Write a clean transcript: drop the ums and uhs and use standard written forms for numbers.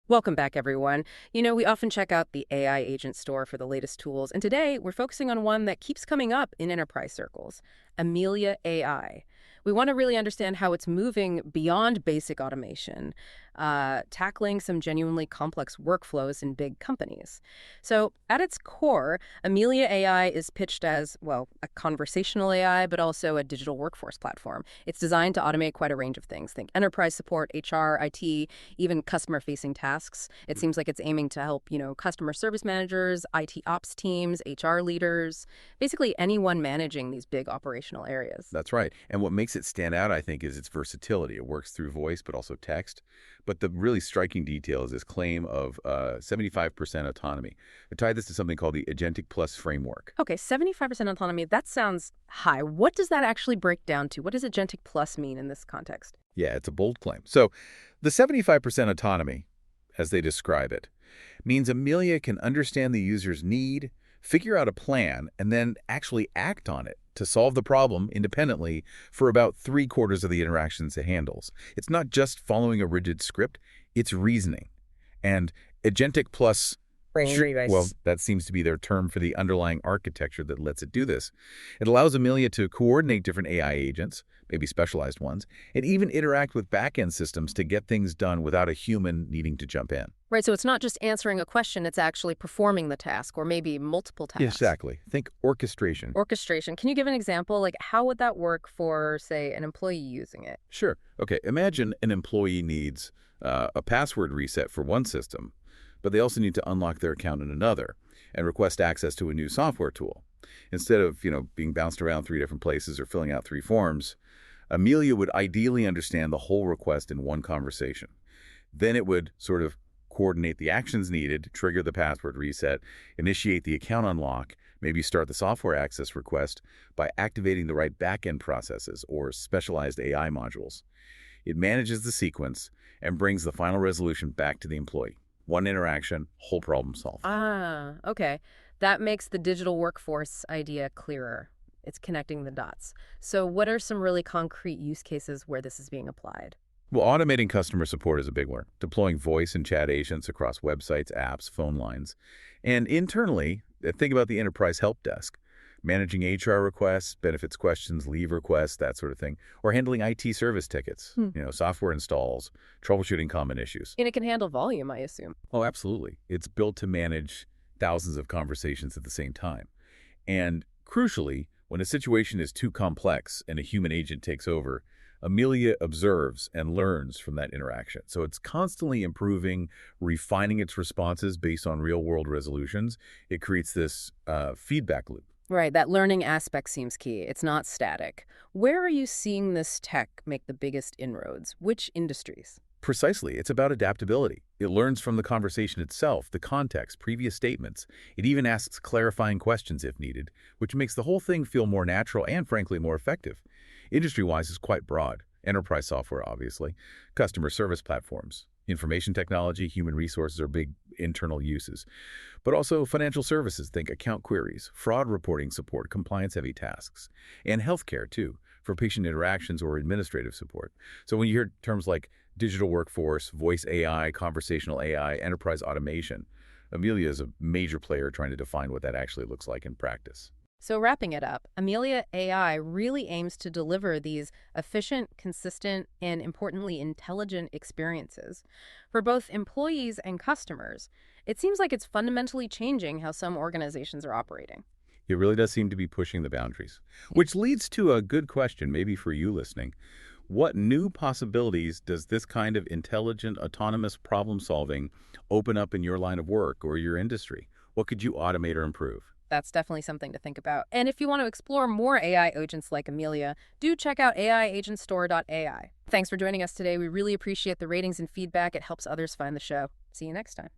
Welcome back, everyone. We often check out the AI agent store for the latest tools, and today we're focusing on one that keeps coming up in enterprise circles, Amelia AI. We want to really understand how it's moving beyond basic automation, tackling some genuinely complex workflows in big companies. So, at its core, Amelia AI is pitched as, well, a conversational AI, but also a digital workforce platform. It's designed to automate quite a range of things. Think enterprise support, HR, IT, even customer-facing tasks. It seems like it's aiming to help, customer service managers, IT ops teams, HR leaders, basically anyone managing these big operational areas. That's right. And what makes it stand out, I think, is its versatility. It works through voice, but also text. But the really striking detail is this claim of 75% autonomy. I tied this to something called the Agentic Plus framework. Okay, 75% autonomy, that sounds high. What does that actually break down to? What does Agentic Plus mean in this context? Yeah, it's a bold claim. So the 75% autonomy, as they describe it, means Amelia can understand the user's need, figure out a plan, and then actually act on it to solve the problem independently for about three-quarters of the interactions it handles. It's not just following a rigid script, it's reasoning. And Agentic Plus, well, that seems to be their term for the underlying architecture that lets it do this. It allows Amelia to coordinate different AI agents, maybe specialized ones, and even interact with back-end systems to get things done without a human needing to jump in. Right, so it's not just answering a question, it's actually performing the task, or maybe multiple tasks. Exactly. Think orchestration. Orchestration. Can you give an example? Like, how would that work for, say, an employee using it? Sure. Okay, imagine an employee needs a password reset for one system, but they also need to unlock their account in another and request access to a new software tool. Instead of, being bounced around three different places or filling out three forms, Amelia would ideally understand the whole request in one conversation. Then it would sort of coordinate the actions needed, trigger the password reset, initiate the account unlock, maybe start the software access request by activating the right back-end processes or specialized AI modules. It manages the sequence and brings the final resolution back to the employee. One interaction, whole problem solved. Ah, okay. That makes the digital workforce idea clearer. It's connecting the dots. So what are some really concrete use cases where this is being applied? Well, automating customer support is a big one, deploying voice and chat agents across websites, apps, phone lines. And internally, think about the enterprise help desk, managing HR requests, benefits questions, leave requests, that sort of thing, or handling IT service tickets, software installs, troubleshooting common issues. And it can handle volume, I assume. Oh, absolutely. It's built to manage thousands of conversations at the same time. And crucially, when a situation is too complex and a human agent takes over, Amelia observes and learns from that interaction. So it's constantly improving, refining its responses based on real-world resolutions. It creates this feedback loop. Right, that learning aspect seems key. It's not static. Where are you seeing this tech make the biggest inroads? Which industries? Precisely. It's about adaptability. It learns from the conversation itself, the context, previous statements. It even asks clarifying questions if needed, which makes the whole thing feel more natural and, frankly, more effective. Industry-wise, it's quite broad. Enterprise software, obviously. Customer service platforms. Information technology, human resources are big internal uses. But also financial services, think account queries, fraud reporting support, compliance-heavy tasks. And healthcare, too, for patient interactions or administrative support. So when you hear terms like digital workforce, voice AI, conversational AI, enterprise automation, Amelia is a major player trying to define what that actually looks like in practice. So wrapping it up, Amelia AI really aims to deliver these efficient, consistent, and importantly, intelligent experiences for both employees and customers. It seems like it's fundamentally changing how some organizations are operating. It really does seem to be pushing the boundaries, which leads to a good question, maybe for you listening. What new possibilities does this kind of intelligent, autonomous problem solving open up in your line of work or your industry? What could you automate or improve? That's definitely something to think about. And if you want to explore more AI agents like Amelia, do check out AIagentstore.ai. Thanks for joining us today. We really appreciate the ratings and feedback. It helps others find the show. See you next time.